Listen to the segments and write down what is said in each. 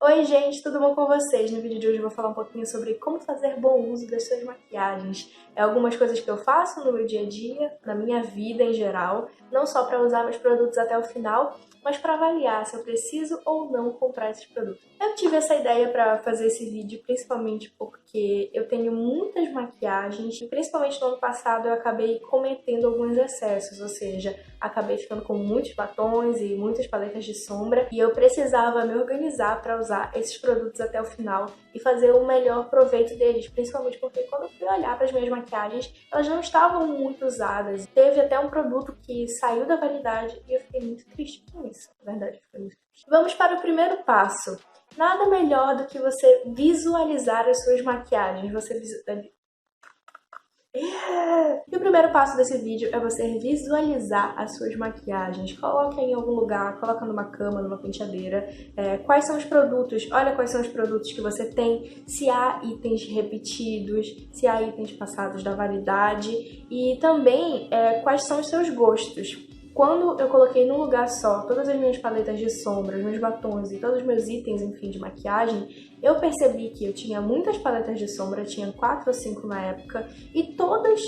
Oi gente, tudo bom com vocês? No vídeo de hoje eu vou falar um pouquinho sobre como fazer bom uso das suas maquiagens. Algumas coisas que eu faço no meu dia a dia, na minha vida em geral, não só para usar meus produtos até o final, mas para avaliar se eu preciso ou não comprar esses produtos. Eu tive essa ideia para fazer esse vídeo principalmente porque eu tenho muitas maquiagens e principalmente no ano passado eu acabei cometendo alguns excessos, ou seja, acabei ficando com muitos batons e muitas paletas de sombra e eu precisava me organizar para usar esses produtos até o final e fazer o melhor proveito deles, principalmente porque quando eu fui olhar para as minhas maquiagens, elas não estavam muito usadas. Teve até um produto que saiu da validade e eu fiquei muito triste com isso, na verdade, foi muito triste. Vamos para o primeiro passo. Nada melhor do que você visualizar as suas maquiagens. E o primeiro passo desse vídeo é você visualizar as suas maquiagens. Coloca em algum lugar, coloca numa cama, numa penteadeira. Quais são os produtos? Olha quais são os produtos que você tem, se há itens repetidos, se há itens passados da validade e também quais são os seus gostos. Quando eu coloquei num lugar só todas as minhas paletas de sombra, os meus batons e todos os meus itens, enfim, de maquiagem, eu percebi que eu tinha muitas paletas de sombra, tinha 4 ou 5 na época, e todas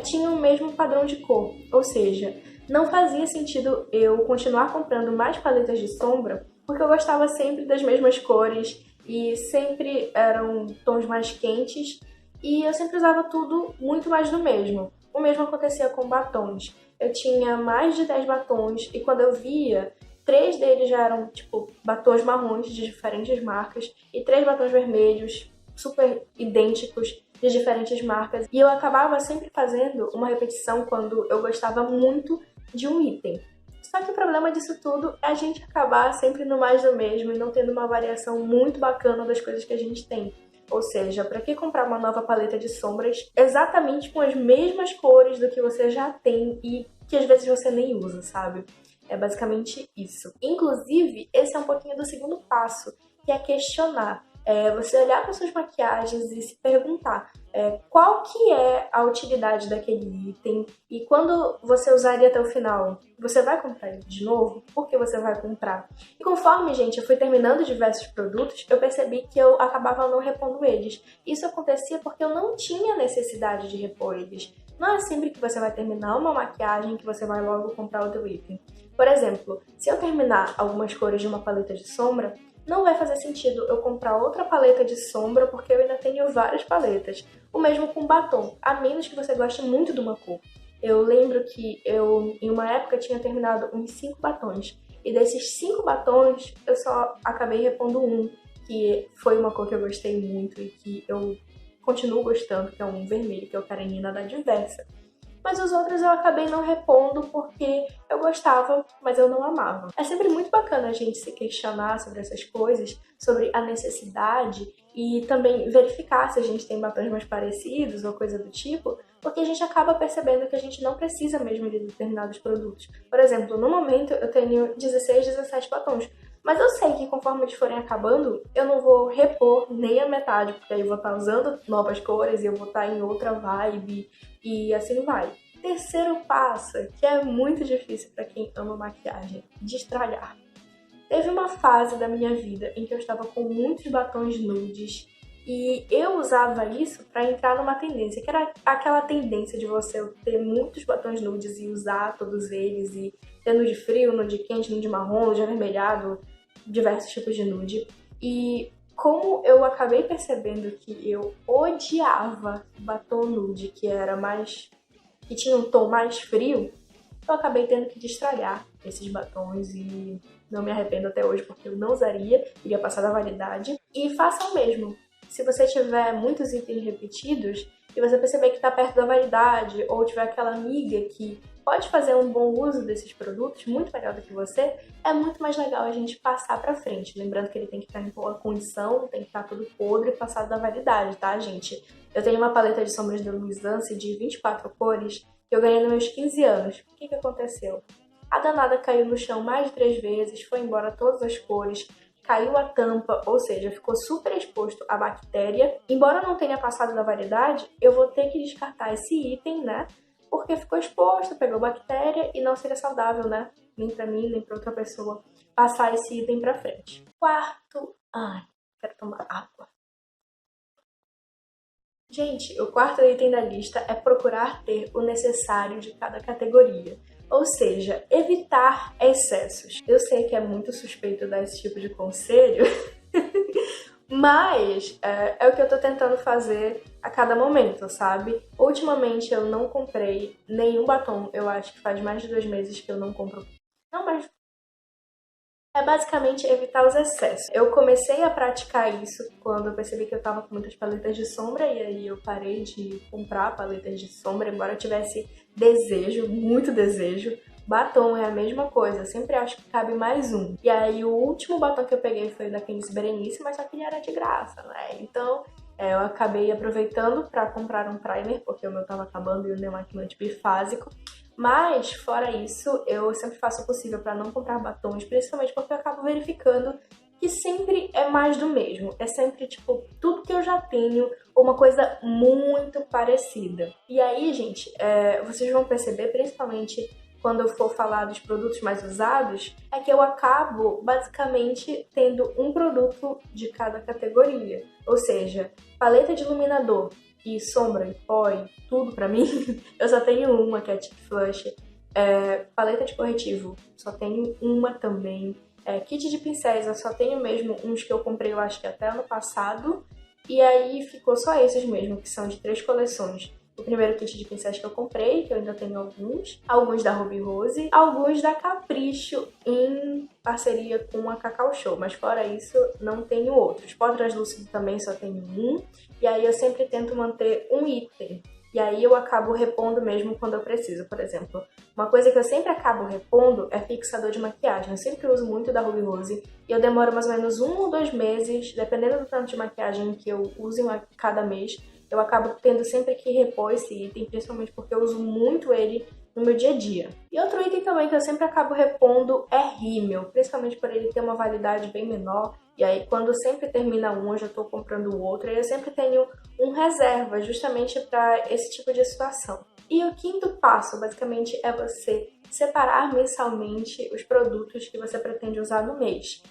tinham o mesmo padrão de cor, ou seja, não fazia sentido eu continuar comprando mais paletas de sombra, porque eu gostava sempre das mesmas cores e sempre eram tons mais quentes, e eu sempre usava tudo muito mais do mesmo. O mesmo acontecia com batons. Eu tinha mais de 10 batons e quando eu via, 3 deles já eram, tipo, batons marrons de diferentes marcas e 3 batons vermelhos, super idênticos, de diferentes marcas. E eu acabava sempre fazendo uma repetição quando eu gostava muito de um item. Só que o problema disso tudo é a gente acabar sempre no mais do mesmo e não tendo uma variação muito bacana das coisas que a gente tem. Ou seja, para que comprar uma nova paleta de sombras exatamente com as mesmas cores do que você já tem e que às vezes você nem usa, sabe? É basicamente isso. Inclusive, esse é um pouquinho do segundo passo, que é questionar. Você olhar para suas maquiagens e se perguntar qual que é a utilidade daquele item e quando você usar ele até o final, você vai comprar ele de novo? Por que você vai comprar? E conforme, gente, eu fui terminando diversos produtos, eu percebi que eu acabava não repondo eles. Isso acontecia porque eu não tinha necessidade de repor eles. Não é sempre que você vai terminar uma maquiagem que você vai logo comprar outro item. Por exemplo, se eu terminar algumas cores de uma paleta de sombra, não vai fazer sentido eu comprar outra paleta de sombra porque eu ainda tenho várias paletas. O mesmo com batom, a menos que você goste muito de uma cor. Eu lembro que eu, em uma época, tinha terminado uns 5 batons. E desses 5 batons, eu só acabei repondo um, que foi uma cor que eu gostei muito e que eu continuo gostando, que é um vermelho, que é o Karenina da Diversa. Mas os outros eu acabei não repondo porque eu gostava, mas eu não amava. É sempre muito bacana a gente se questionar sobre essas coisas, sobre a necessidade e também verificar se a gente tem batons mais parecidos ou coisa do tipo, porque a gente acaba percebendo que a gente não precisa mesmo de determinados produtos. Por exemplo, no momento eu tenho 16, 17 batons, mas eu sei que conforme eles forem acabando, eu não vou repor nem a metade, porque aí eu vou estar usando novas cores e eu vou estar em outra vibe e assim vai. Terceiro passo, que é muito difícil para quem ama maquiagem, destralhar. Teve uma fase da minha vida em que eu estava com muitos batons nudes e eu usava isso para entrar numa tendência, que era aquela tendência de você ter muitos batons nudes e usar todos eles e ter nude frio, nude quente, nude marrom, nude avermelhado, diversos tipos de nude. E como eu acabei percebendo que eu odiava batom nude, que tinha um tom mais frio, eu acabei tendo que destralhar esses batons e não me arrependo até hoje porque eu não usaria, iria passar da validade. E faça o mesmo. Se você tiver muitos itens repetidos e você perceber que está perto da validade ou tiver aquela amiga que pode fazer um bom uso desses produtos, muito melhor do que você, é muito mais legal a gente passar pra frente. Lembrando que ele tem que estar em boa condição, tem que estar tudo podre e passado da validade, tá, gente? Eu tenho uma paleta de sombras da Luisance de 24 cores que eu ganhei nos meus 15 anos. O que aconteceu? A danada caiu no chão mais de 3 vezes, foi embora todas as cores, caiu a tampa, ou seja, ficou super exposto à bactéria. Embora não tenha passado da validade, eu vou ter que descartar esse item, né? porque ficou exposto, pegou bactéria e não seria saudável, né? Nem pra mim, nem pra outra pessoa passar esse item pra frente. Quarto... Ai, quero tomar água. Gente, o quarto item da lista é procurar ter o necessário de cada categoria. Ou seja, evitar excessos. Eu sei que é muito suspeito dar esse tipo de conselho, mas é o que eu tô tentando fazer a cada momento, sabe? Ultimamente eu não comprei nenhum batom, eu acho que faz mais de 2 meses que eu não compro. Não, mas é basicamente evitar os excessos. Eu comecei a praticar isso quando eu percebi que eu tava com muitas paletas de sombra, e aí eu parei de comprar paletas de sombra, embora eu tivesse desejo, muito desejo. Batom é a mesma coisa, eu sempre acho que cabe mais um. E aí o último batom que eu peguei foi da Candice Berenice, mas só que ele era de graça, né? Então eu acabei aproveitando pra comprar um primer, porque o meu tava acabando e o demaquilante bifásico. Mas, fora isso, eu sempre faço o possível para não comprar batons, principalmente porque eu acabo verificando que sempre é mais do mesmo. É sempre, tipo, tudo que eu já tenho, uma coisa muito parecida. E aí, gente, vocês vão perceber, principalmente quando eu for falar dos produtos mais usados, é que eu acabo, basicamente, tendo um produto de cada categoria. Ou seja, paleta de iluminador e sombra e pó e tudo pra mim, eu só tenho uma, que é a Tip Flush. Paleta de corretivo, só tenho uma também. Kit de pincéis, eu só tenho mesmo uns que eu comprei, eu acho que até ano passado. E aí ficou só esses mesmo, que são de 3 coleções. O primeiro kit de pincéis que eu comprei, que eu ainda tenho alguns da Ruby Rose, alguns da Capricho em parceria com a Cacau Show, mas fora isso não tenho outros. Pó translúcido também só tenho um, e aí eu sempre tento manter um item. E aí eu acabo repondo mesmo quando eu preciso. Por exemplo, uma coisa que eu sempre acabo repondo é fixador de maquiagem. Eu sempre uso muito da Ruby Rose e eu demoro mais ou menos 1 ou 2 meses, dependendo do tanto de maquiagem que eu use cada mês, eu acabo tendo sempre que repor esse item, principalmente porque eu uso muito ele no meu dia a dia. E outro item também que eu sempre acabo repondo é rímel, principalmente por ele ter uma validade bem menor. E aí, quando sempre termina um, eu já tô comprando o outro, e eu sempre tenho um reserva, justamente para esse tipo de situação. E o quinto passo, basicamente, é você separar mensalmente os produtos que você pretende usar no mês.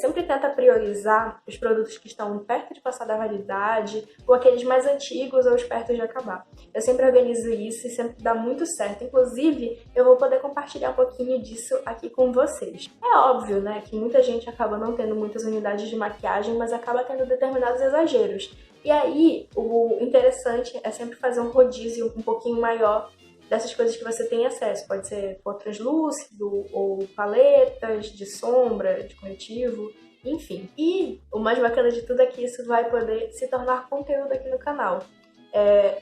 Sempre tenta priorizar os produtos que estão perto de passar da validade, ou aqueles mais antigos ou os perto de acabar. Eu sempre organizo isso e sempre dá muito certo. Inclusive, eu vou poder compartilhar um pouquinho disso aqui com vocês. É óbvio, né, que muita gente acaba não tendo muitas unidades de maquiagem, mas acaba tendo determinados exageros. E aí, o interessante é sempre fazer um rodízio um pouquinho maior dessas coisas que você tem acesso. Pode ser pó translúcido ou paletas de sombra, de corretivo, enfim. E o mais bacana de tudo é que isso vai poder se tornar conteúdo aqui no canal.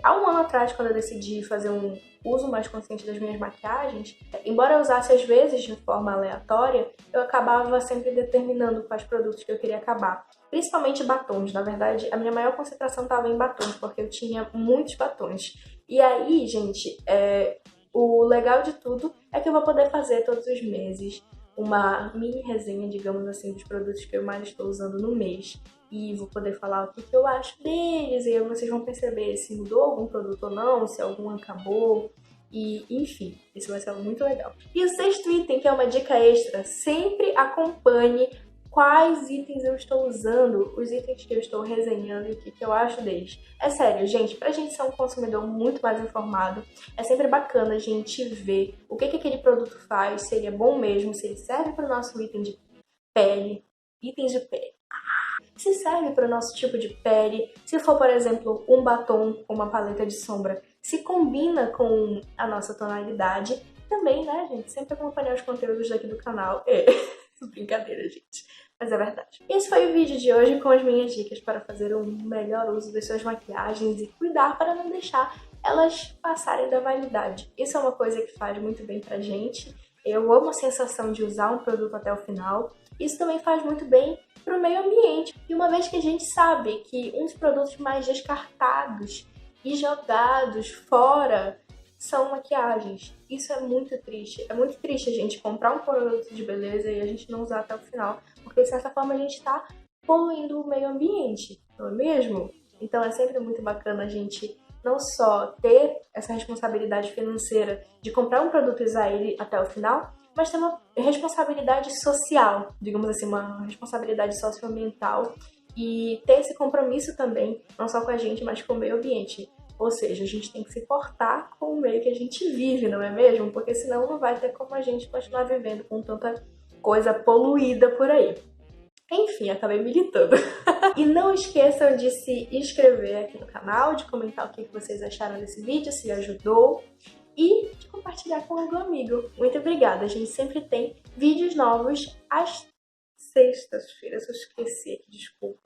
Há um ano atrás, quando eu decidi fazer um uso mais consciente das minhas maquiagens, embora eu usasse às vezes de forma aleatória, eu acabava sempre determinando quais produtos que eu queria acabar. Principalmente batons. Na verdade, a minha maior concentração estava em batons, porque eu tinha muitos batons. E aí, gente, o legal de tudo é que eu vou poder fazer todos os meses uma mini resenha, digamos assim, dos produtos que eu mais estou usando no mês. E vou poder falar o que eu acho deles, e aí vocês vão perceber se mudou algum produto ou não, se algum acabou, e enfim, isso vai ser muito legal. E o sexto item, que é uma dica extra, sempre acompanhe quais itens eu estou usando, os itens que eu estou resenhando e o que eu acho deles. É sério, gente, pra gente ser um consumidor muito mais informado, é sempre bacana a gente ver o que aquele produto faz, se ele é bom mesmo, se ele serve para o nosso item de pele, itens de pele. Se serve para o nosso tipo de pele, se for, por exemplo, um batom ou uma paleta de sombra, se combina com a nossa tonalidade. Também, né, gente, sempre acompanhar os conteúdos daqui do canal. Brincadeira, gente, mas é verdade. Esse foi o vídeo de hoje com as minhas dicas para fazer um melhor uso das suas maquiagens e cuidar para não deixar elas passarem da validade. Isso é uma coisa que faz muito bem pra gente. Eu amo a sensação de usar um produto até o final. Isso também faz muito bem para o meio ambiente. E uma vez que a gente sabe que uns produtos mais descartados e jogados fora são maquiagens. Isso é muito triste. É muito triste a gente comprar um produto de beleza e a gente não usar até o final, porque de certa forma a gente está poluindo o meio ambiente, não é mesmo? Então é sempre muito bacana a gente não só ter essa responsabilidade financeira de comprar um produto e usar ele até o final, mas ter uma responsabilidade social, digamos assim, uma responsabilidade socioambiental e ter esse compromisso também, não só com a gente, mas com o meio ambiente. Ou seja, a gente tem que se portar com o meio que a gente vive, não é mesmo? Porque senão não vai ter como a gente continuar vivendo com tanta coisa poluída por aí. Enfim, acabei militando. E não esqueçam de se inscrever aqui no canal, de comentar o que vocês acharam desse vídeo, se ajudou e de compartilhar com algum amigo. Muito obrigada, a gente sempre tem vídeos novos às sextas-feiras, eu esqueci aqui, desculpa.